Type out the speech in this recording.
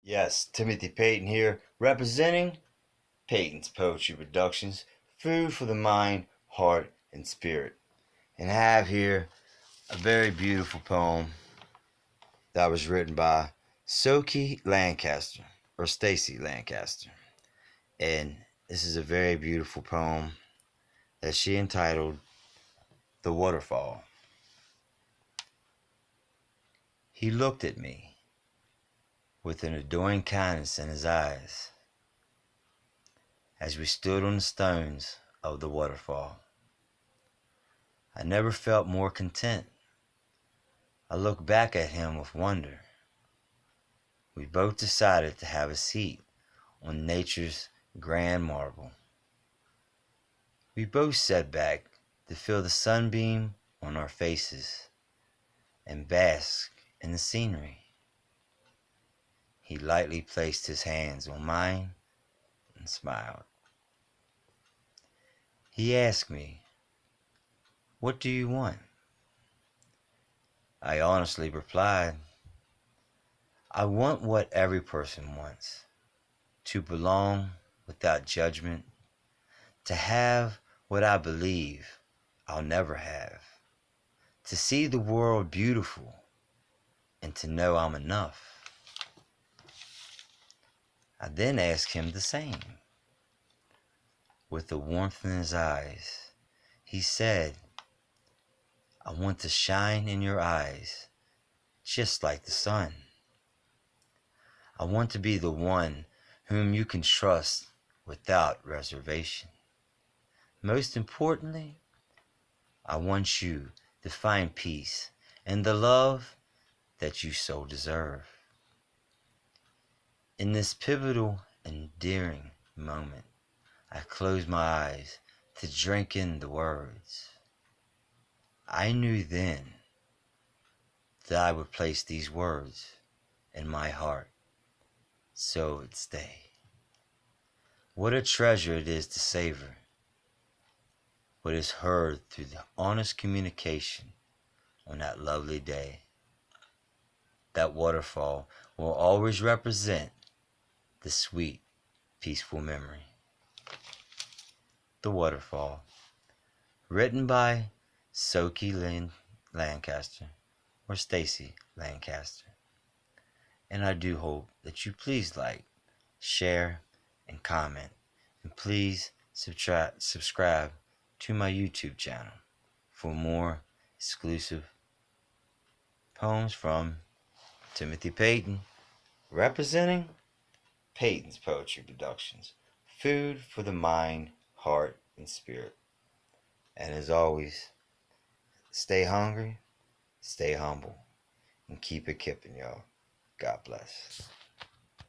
Yes, Timothy Payton here, representing Payton's Poetry Productions, food for the mind, heart, and spirit. And I have here a very beautiful poem that was written by Sook Lancaster, or Stacy Lancaster. And this is a very beautiful poem that she entitled The Waterfall. He looked at me with an adoring kindness in his eyes as we stood on the stones of the waterfall. I never felt more content. I looked back at him with wonder. We both decided to have a seat on nature's grand marble. We both sat back to feel the sunbeam on our faces and bask in the scenery. He lightly placed his hands on mine and smiled. He asked me, "What do you want?" I honestly replied, "I want what every person wants, to belong without judgment, to have what I believe I'll never have, to see the world beautiful, and to know I'm enough." I then asked him the same. With the warmth in his eyes, he said, "I want to shine in your eyes, just like the sun. I want to be the one whom you can trust without reservation. Most importantly, I want you to find peace and the love that you so deserve." In this pivotal, endearing moment, I closed my eyes to drink in the words. I knew then that I would place these words in my heart, so it would stay. What a treasure it is to savor what is heard through the honest communication on that lovely day. That waterfall will always represent the sweet, peaceful memory. The Waterfall, written by Sook Lancaster, or Stacy Lancaster. And I do hope that you please like, share, and comment. And please subscribe to my YouTube channel for more exclusive poems from Timothy Payton, representing Payton's Poetry Productions. Food for the mind, heart, and spirit. And as always, stay hungry, stay humble, and keep it kipping, y'all. God bless.